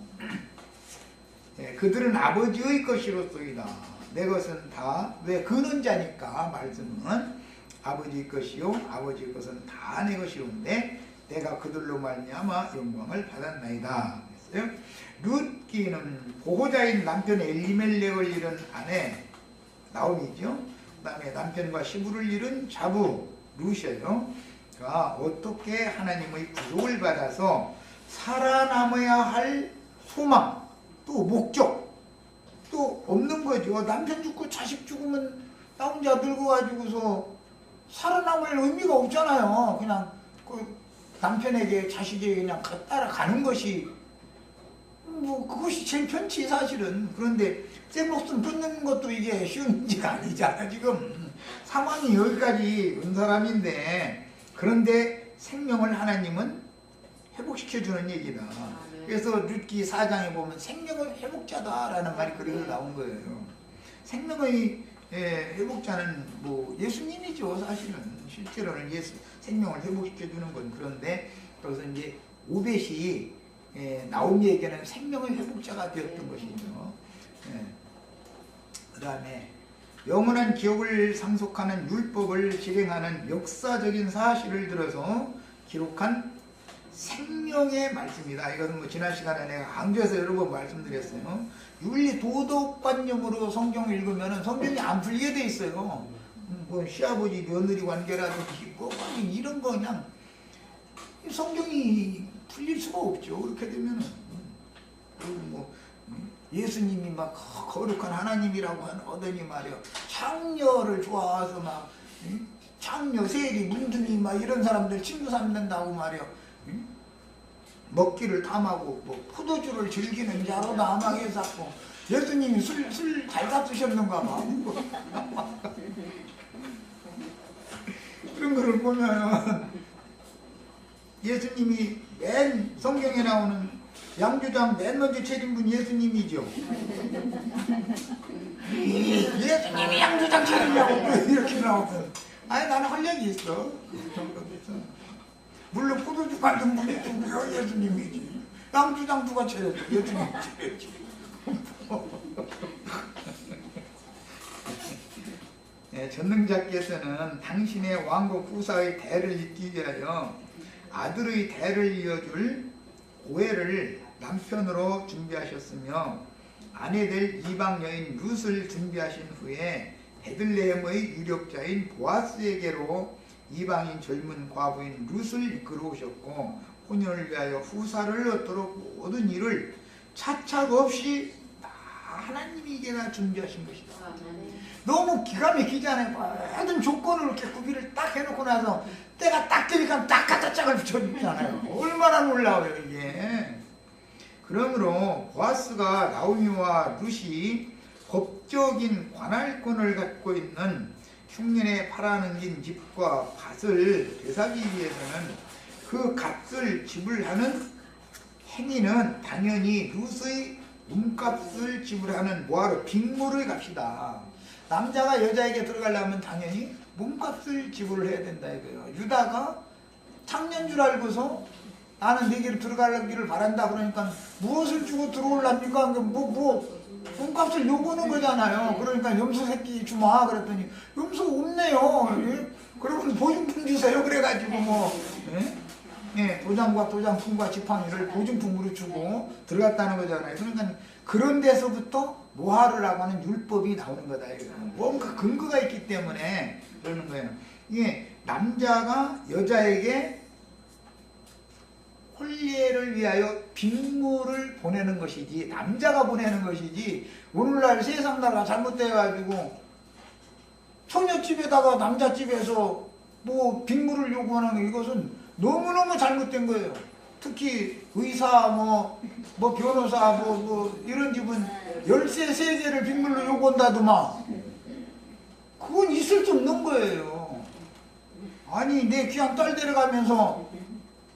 그들은 아버지의 것이로소이다. 내 것은 다 왜 근원자니까 말씀은 아버지의 것이요 아버지의 것은 다 내 것이온데 내가 그들로 말미암아 영광을 받았나이다. 그랬어요. 룻기는 보호자인 남편 엘리멜렉을 잃은 아내 나옴이죠. 그 다음에 남편과 시부를 잃은 자부 룻이에요. 어떻게 하나님의 구속을 받아서 살아남아야 할 소망 또 목적 또 없는 거죠. 남편 죽고 자식 죽으면 나 혼자 늙어가지고서 살아남을 의미가 없잖아요. 그냥 그 남편에게 자식에게 그냥 따라가는 것이 뭐 그것이 제일 편치 사실은. 그런데 새 목숨 끊는 것도 이게 쉬운 문제가 아니잖아 지금. 상황이 여기까지 온 사람인데 그런데 생명을 하나님은 회복시켜주는 얘기다. 그래서 룻기 4장에 보면 생명의 회복자다라는 말이 그래서 나온 거예요. 생명의 회복자는 뭐 예수님이죠 사실은. 실제로는 생명을 회복시켜주는 건. 그런데 그래서 이제 오벳이 나오미에게는 생명의 회복자가 되었던 것이죠. 그 다음에 영원한 기억을 상속하는 율법을 실행하는 역사적인 사실을 들어서 기록한 생명의 말씀이다. 이것은 뭐 지난 시간에 내가 강조해서 여러 번 말씀드렸어요. 윤리 도덕관념으로 성경을 읽으면 성경이 안 풀리게 돼 있어요. 뭐 시아버지 며느리 관계라든지 뭐 이런 거 그냥 성경이 풀릴 수가 없죠. 그렇게 되면은 뭐 예수님이 막 거룩한 하나님이라고 하더니 말이야 창녀를 좋아해서 막 창녀, 세리, 문둥이 막 이런 사람들 친구 삼는다고 말이야 먹기를 탐하고 뭐 포도주를 즐기는 자로 남하게 잡고 예수님이 술 잘 잡수셨는가 봐. 그런 거를 보면 예수님이 맨 성경에 나오는 양주장 맨 먼저 차린 분 예수님이죠. 예수님이 양주장 차리냐고 이렇게 나오면 아니 나는 할 얘기 있어. 물론 포도주 만든 분이 누구요? 예수님이지. 양주장 누가 차렸어? 예수님이 차렸지. 네, 전능자께서는 당신의 왕국 후사의 대를 잇기 위하여 아들의 대를 이어줄 고해를 남편으로 준비하셨으며 아내 될 이방 여인 룻을 준비하신 후에 베들레헴의 유력자인 보아스에게로 이방인 젊은 과부인 룻을 이끌어 오셨고 혼연을 위하여 후사를 얻도록 모든 일을 차착 없이 다 하나님에게나 준비하신 것이다. 너무 기가 막히잖아요. 모든 조건을 이렇게 구비를 딱 해놓고 나서 때가 딱 되니까 딱 갖다 짝을 붙여주잖아요. 얼마나 놀라워요 이게. 그러므로 보아스가 나오미와 룻이 법적인 관할권을 갖고 있는 흉년에 팔아넘긴 집과 밭을 되사기 위해서는 그 값을 지불하는 행위는 당연히 룻의 몸값을 지불하는 뭐하러 빅물의 값이다. 남자가 여자에게 들어가려면 당연히 몸값을 지불을 해야 된다 이거예요. 유다가 창년 줄 알고서 나는 네게로 들어가기를 바란다 그러니까 무엇을 주고 들어올랍니까? 몸값을 요구하는 거잖아요. 그러니까 염소 새끼 주마 그랬더니 염소 없네요. 예? 그러면 보증품 주세요. 그래가지고 뭐 예? 도장과 도장품과 지팡이를 보증품으로 주고 들어갔다는 거잖아요. 그러니까 그런 데서부터 모하르라고 하는 율법이 나오는 거다. 뭔가 근거가 있기 때문에 그러는 거예요. 이게 남자가 여자에게 혼례를 위하여 빅물을 보내는 것이지 남자가 보내는 것이지 오늘날 세상 나라가 잘못돼가지고 처녀집에다가 남자집에서 뭐 빅물을 요구하는 이것은 너무너무 잘못된 거예요. 특히 의사 뭐 변호사 뭐 이런 집은 열쇠 3개를 빅물로 요구한다더만 그건 있을 수 없는 거예요. 아니 내 귀한 딸 데려가면서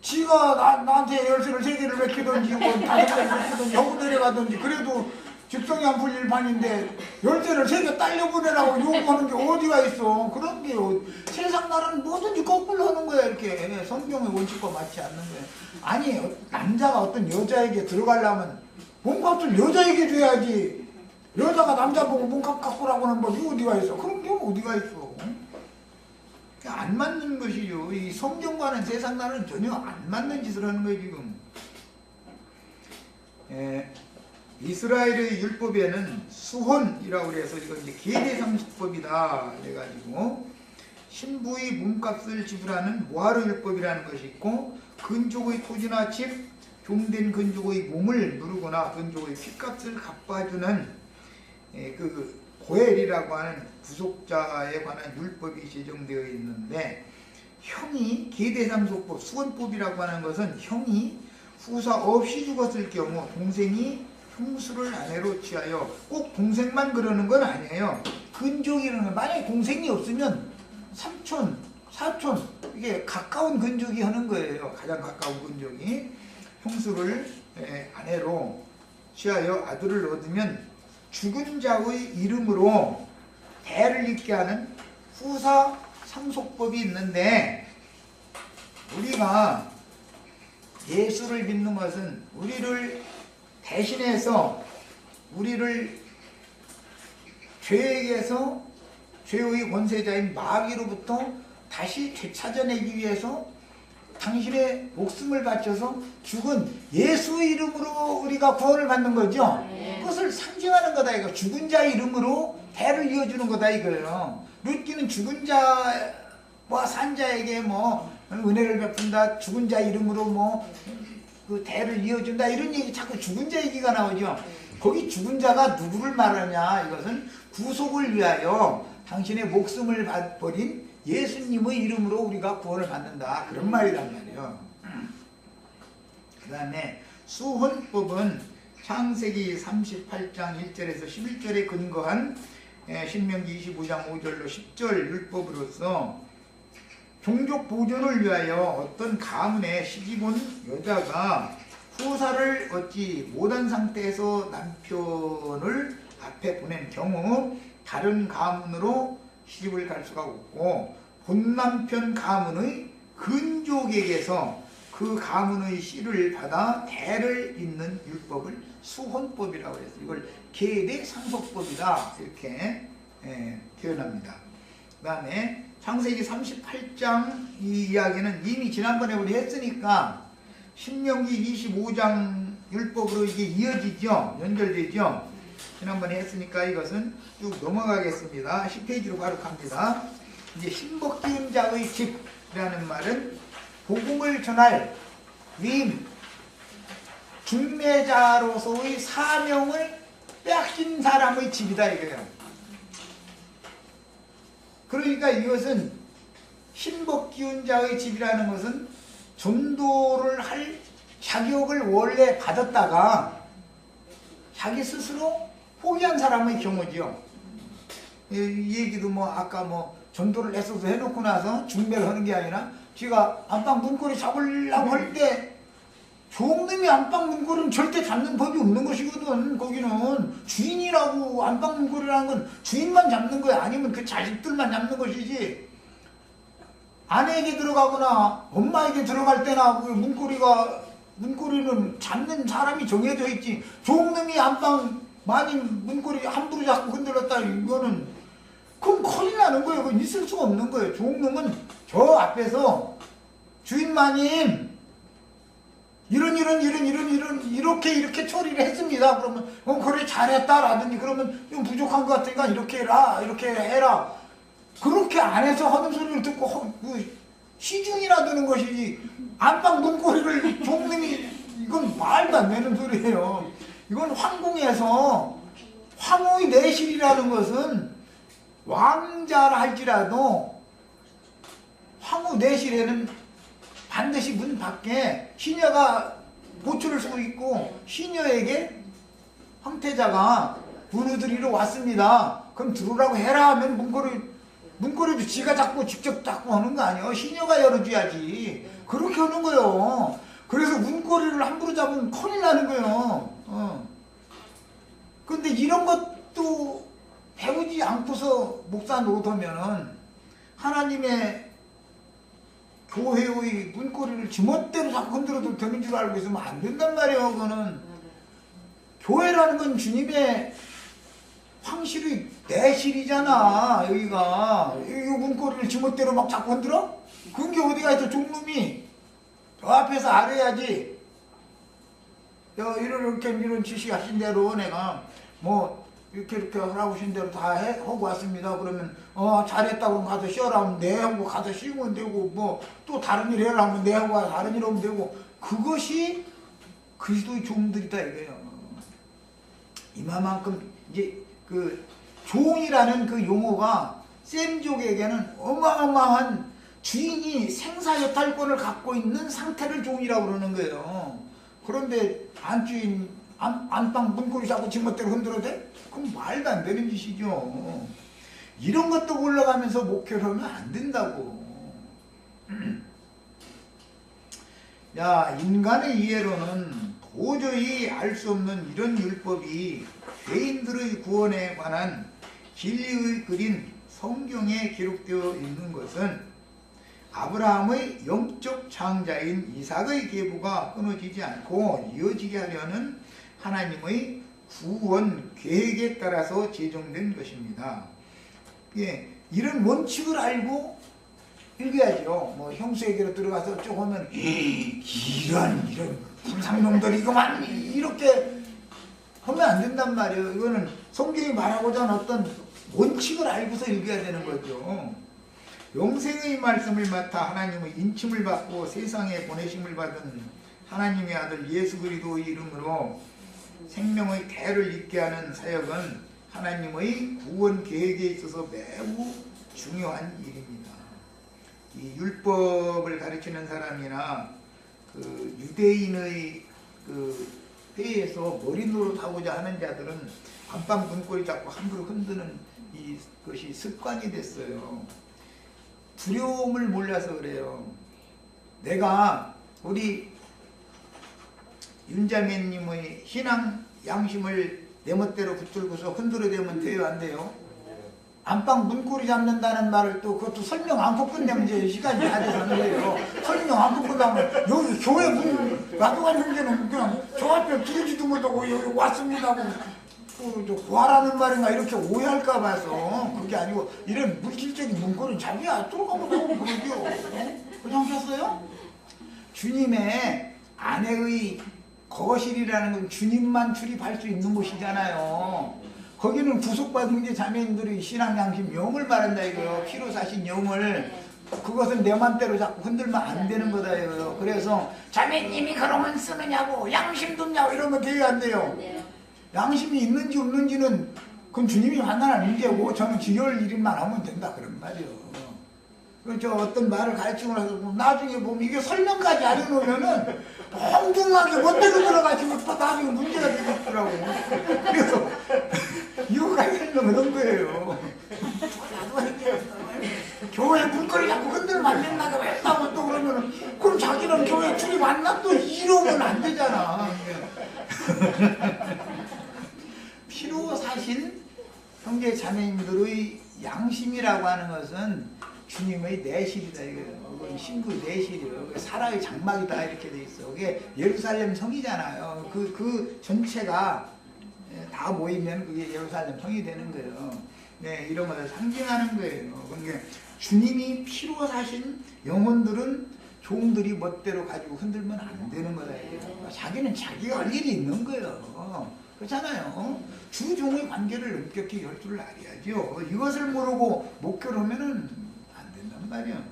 지가 나한테 열쇠를 3개를 맡기든지 뭐 5개를 맡기든지 하고 데려가든지 그래도 직성이 안 풀릴 판인데 열쇠를 3개 딸려 보내라고 요구하는 게 어디가 있어. 그런 게 세상 나라는 뭐든지 거꾸로 하는 거야. 이렇게 성경의 원칙과 맞지 않는 거야. 아니 남자가 어떤 여자에게 들어가려면 몸값을 여자에게 줘야지 여자가 남자 보고 몸값 갖고 라고는 뭐 어디가 있어. 그런 게 어디가 있어. 안 맞는 것이죠. 이 성경과는 세상 나라는 전혀 안 맞는 짓을 하는 거예요 지금. 이스라엘의 율법에는 수혼이라고 해서 이건 이제 계대상속법이다 그래가지고 신부의 몸값을 지불하는 모하르 율법이라는 것이 있고 근족의 토지나 집, 종된 근족의 몸을 누르거나 근족의 핏값을 갚아주는 그 고엘이라고 하는 구속자에 관한 율법이 제정되어 있는데 형이 계대상속법, 수혼법이라고 하는 것은 형이 후사 없이 죽었을 경우 동생이 형수를 아내로 취하여 꼭 동생만 그러는 건 아니에요. 근족이라는 건 만약에 동생이 없으면 삼촌, 사촌 이게 가까운 근족이 하는 거예요. 가장 가까운 근족이 형수를 아내로 취하여 아들을 얻으면 죽은 자의 이름으로 대를 잇게 하는 후사 상속법이 있는데 우리가 예수를 믿는 것은 우리를 대신해서 우리를 죄에게서 죄의 권세자인 마귀로부터 다시 되찾아내기 위해서 당신의 목숨을 바쳐서 죽은 예수의 이름으로 우리가 구원을 받는 거죠. 그것을 상징하는 거다 이거. 죽은 자의 이름으로 대를 이어주는 거다 이거예요. 룻기는 죽은 자와 산 자에게 뭐 은혜를 베푼다. 죽은 자 이름으로 뭐 그 대를 이어준다 이런 얘기 자꾸 죽은 자 얘기가 나오죠. 거기 죽은 자가 누구를 말하냐. 이것은 구속을 위하여 당신의 목숨을 버린 예수님의 이름으로 우리가 구원을 받는다. 그런 말이란 말이에요. 그 다음에 수혼법은 창세기 38장 1절에서 11절에 근거한 신명기 25장 5절로 10절 율법으로서 종족 보존을 위하여 어떤 가문에 시집온 여자가 후사를 얻지 못한 상태에서 남편을 앞에 보낸 경우 다른 가문으로 시집을 갈 수가 없고 본남편 가문의 근족에게서 그 가문의 씨를 받아 대를 잇는 율법을 수혼법이라고 해서 이걸 계대 상속법이다 이렇게 표현합니다. 그 다음에 창세기 38장 이 이야기는 이미 지난번에 우리 했으니까 신명기 25장 율법으로 이게 이어지죠. 연결되죠. 지난번에 했으니까 이것은 쭉 넘어가겠습니다. 10페이지로 바로 갑니다. 이제 신복 기운 자의 집이라는 말은 복음을 전할 위임, 중매자로서의 사명을 빼앗긴 사람의 집이다 이거예요. 그러니까 이것은 신복 기운 자의 집이라는 것은 전도를 할 자격을 원래 받았다가 자기 스스로 포기한 사람의 경우지요. 이 얘기도 뭐 아까 뭐 전도를 했어도 해놓고 나서 중매를 하는 게 아니라 지가 안방 문고리 잡으려고 할 때 종놈이 안방 문고리는 절대 잡는 법이 없는 것이거든. 거기는 주인이라고 안방 문고리라는 건 주인만 잡는 거야. 아니면 그 자식들만 잡는 것이지. 아내에게 들어가거나 엄마에게 들어갈 때나 그 문고리는 잡는 사람이 정해져 있지. 종놈이 안방 많이 문고리 함부로 잡고 흔들었다 이거는 그럼 큰일 나는 거예요. 그건 있을 수가 없는 거예요. 종놈은 저 앞에서 주인마님 이렇게 처리를 했습니다. 그러면 그래 잘했다라든지 그러면 좀 부족한 것 같으니까 이렇게 해라. 그렇게 안 해서 하는 소리를 듣고 시중이나 드는 것이지 안방 문고리를 종놈이 이건 말도 안 되는 소리예요. 이건 황궁에서 황후의 내실이라는 것은 왕자라 할지라도 황후 내실에는 반드시 문 밖에 시녀가 보초를 쓰고 있고 시녀에게 황태자가 문우드리러 왔습니다. 그럼 들어오라고 해라 하면 문고리도 지가 잡고 직접 잡고 하는 거 아니에요. 시녀가 열어줘야지. 그렇게 하는 거예요. 그래서 문고리를 함부로 잡으면 큰일 나는 거예요. 근데 이런 것도 배우지 않고서 목사 노릇하면은 하나님의 교회의 문고리를 지멋대로 자꾸 흔들어도 되는 줄 알고 있으면 안 된단 말이에요. 그거는 교회라는 건 주님의 황실의 내실이잖아. 여기가 이 문고리를 지멋대로 막 자꾸 흔들어? 그런 게 어디가 있어. 종놈이 저 앞에서 알아야지. 이런 지시하신 대로 내가 뭐 이렇게 하라고 하신 대로 다 하고 왔습니다. 그러면 잘했다고 가서 쉬어라 하면 네 하고 가서 쉬면 되고 뭐 또 다른 일 해라 하면 네 하고 가서 다른 일 하면 되고 그것이 그리스도의 종들이다 이거예요. 이만큼 이제 그 종이라는 그 용어가 셈족에게는 어마어마한 주인이 생사여탈권을 갖고 있는 상태를 종이라고 그러는 거예요. 그런데 안주인 안방 문고리 잡고 지멋대로 흔들어도 돼? 그럼 말도 안 되는 짓이죠. 이런 것도 올라가면서 목회를 하면 안 된다고. 야, 인간의 이해로는 도저히 알 수 없는 이런 율법이 죄인들의 구원에 관한 진리의 글인 성경에 기록되어 있는 것은 아브라함의 영적 장자인 이삭의 계보가 끊어지지 않고 이어지게 하려는 하나님의 구원 계획에 따라서 제정된 것입니다. 예, 이런 원칙을 알고 읽어야죠. 뭐 형수에게로 들어가서 쭉 하면 이런 불상놈들이 이거만 이렇게 하면 안 된단 말이에요. 이거는 성경이 말하고자 하는 어떤 원칙을 알고서 읽어야 되는 거죠. 영생의 말씀을 맡아 하나님의 인침을 받고 세상에 보내심을 받은 하나님의 아들 예수 그리스도의 이름으로 생명의 대를 잇게 하는 사역은 하나님의 구원 계획에 있어서 매우 중요한 일입니다. 이 율법을 가르치는 사람이나 그 유대인의 그 회의에서 머리 노릇하고자 하는 자들은 안방 문고리 잡고 함부로 흔드는 이것이 습관이 됐어요. 두려움을 몰라서 그래요. 내가 우리 윤자매님의 신앙 양심을 내 멋대로 붙들고서 흔들어대면 돼요, 안 돼요? 안방 문고리 잡는다는 말을 또 그것도 설명 않고 끝내면 이제 시간이 다 돼서 안 돼요. 설명 않고 끝나면 여기 교회 문 나도가 형제는 그냥 저 앞에 들지도 못하고 여기 왔습니다 하고 구하라는 말인가 이렇게 오해할까 봐서 그게 아니고 이런 물질적인 문고리는 자기야 뚫어가고 나오고 그러죠. 그냥 셨어요? 주님의 아내의 거실이라는 건 주님만 출입할 수 있는 곳이잖아요. 거기는 구속받은 게 자매님들이 신앙 양심 영을 말한다 이거요. 피로 사신 영을. 그것은 내 맘대로 자꾸 흔들면 안 되는 거다 이거요. 그래서 자매님이 그러면 쓰느냐고 양심도 없냐고 이러면 돼요, 안 돼요? 양심이 있는지 없는지는 그건 주님이 판단할 문제고 저는 지혈 일만 하면 된다 그런 말이에요. 저 어떤 말을 가르치고 나서 나중에 보면 이게 설명까지 안 해놓으면은 엉뚱하게 못되게 들어가지고 또 나중에 문제가 되겠더라고. 그래서 이유가 설명을 한 거예요. 교회 문거리 자꾸 흔들면 안 된다고 했다고 또 그러면은 그럼 자기는 교회 출입 안 나? 또 이러면 안 되잖아. 피로 사신 형제 자매님들의 양심이라고 하는 것은 주님의 내실이다. 이거 신부 내실이에요. 사라의 장막이다 이렇게 돼 있어. 그게 예루살렘 성이잖아요. 그 전체가 다 모이면 그게 예루살렘 성이 되는 거예요. 네, 이런 것을 상징하는 거예요. 그러니까 주님이 피로 사신 영혼들은 종들이 멋대로 가지고 흔들면 안 되는 거다. 자기는 자기가 할 일이 있는 거예요. 그렇잖아요. 주종의 관계를 엄격히 열 줄 알아야죠. 이것을 모르고 목표를 하면은 말이야.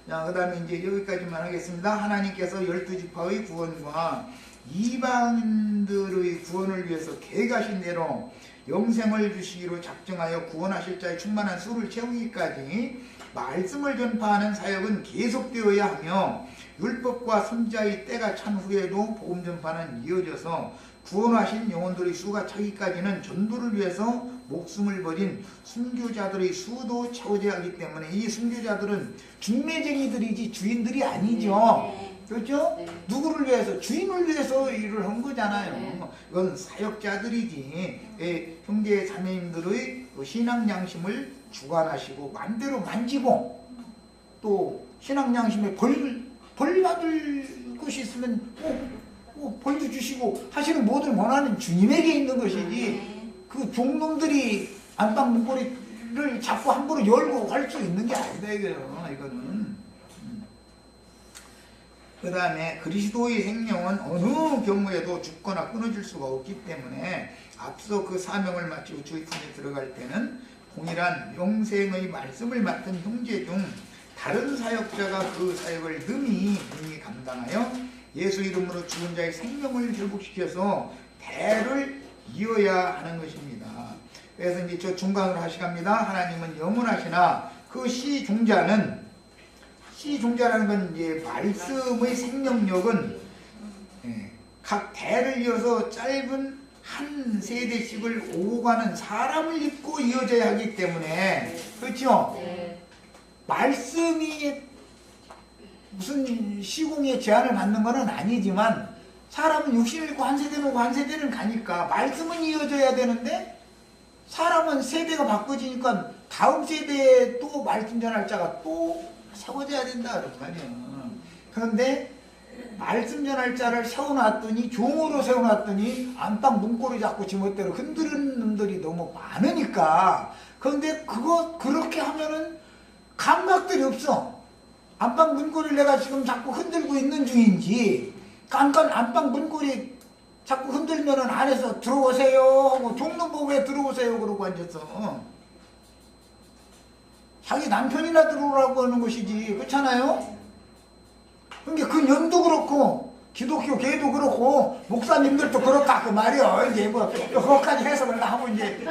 자, 그 다음에 이제 여기까지만 하겠습니다. 하나님께서 12지파의 구원과 이방인들의 구원을 위해서 계획하신 대로 영생을 주시기로 작정하여 구원하실 자의 충만한 수를 채우기까지 말씀을 전파하는 사역은 계속되어야 하며 율법과 선지자의 때가 찬 후에도 복음 전파는 이어져서 구원하신 영혼들의 수가 차기까지는 전도를 위해서 목숨을 버린 순교자들의 수도 채워져야 하기 때문에 이 순교자들은 중매쟁이들이지 주인들이 아니죠. 그렇죠? 누구를 위해서? 주인을 위해서 일을 한 거잖아요. 이건 사역자들이지. 형제 자매님들의 신앙 양심을 주관하시고 마음대로 만지고 또 신앙 양심에 벌 받을 것이 있으면 벌도 주시고 하시는 모든 권한은 주님에게 있는 것이지 그 종놈들이 안방 문고리를 자꾸 함부로 열고 할 수 있는 게 아니다 이거는. 그 다음에 그리스도의 생명은 어느 경우에도 죽거나 끊어질 수가 없기 때문에 앞서 그 사명을 마치고 주의 품에 들어갈 때는 동일한 영생의 말씀을 맡은 형제 중 다른 사역자가 그 사역을 능히 감당하여 예수 이름으로 죽은 자의 생명을 회복시켜서 대를 이어야 하는 것입니다. 그래서 이제 저 중간으로 하시갑니다. 하나님은 영원하시나 그 시종자는 시종자라는 건 이제 말씀의 생명력은 각 대를 이어서 짧은 한 세대씩을 오고 가는 사람을 입고 이어져야 하기 때문에 그렇죠? 네. 말씀이 무슨 시공의 제한을 받는 것은 아니지만 사람은 육신을 입고 한 세대는 오고 한 세대는 가니까 말씀은 이어져야 되는데 사람은 세대가 바꿔지니까 다음 세대에 또 말씀 전할 자가 또 세워져야 된다 그런 말이에요. 그런데 말씀 전할 자를 세워놨더니 종으로 세워놨더니 안방 문고리 잡고 지멋대로 흔드는 놈들이 너무 많으니까 그런데 그렇게 하면은 감각들이 없어. 안방 문고리를 내가 지금 자꾸 흔들고 있는 중인지 안방 문고리 자꾸 흔들면은 안에서 들어오세요 하고 종로 보고 왜 들어오세요 그러고 앉아서 자기 남편이나 들어오라고 하는 것이지 그렇잖아요? 그러니까 그 년도 그렇고 기독교 계도 그렇고 목사님들도 그렇다 그 말이야. 이제 뭐 그것까지 해석을 하고 이제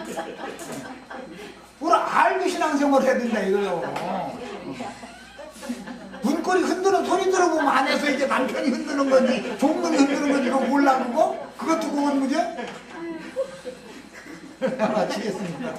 뭘 알고 신앙생활을 해야 된다 이거요. 길거리 흔드는 소리 들어보면 안에서 이제 남편이 흔드는 건지 종놈이 흔드는 건지 그거 몰라 그거? 그것도 그건 뭐죠? 마치겠습니다.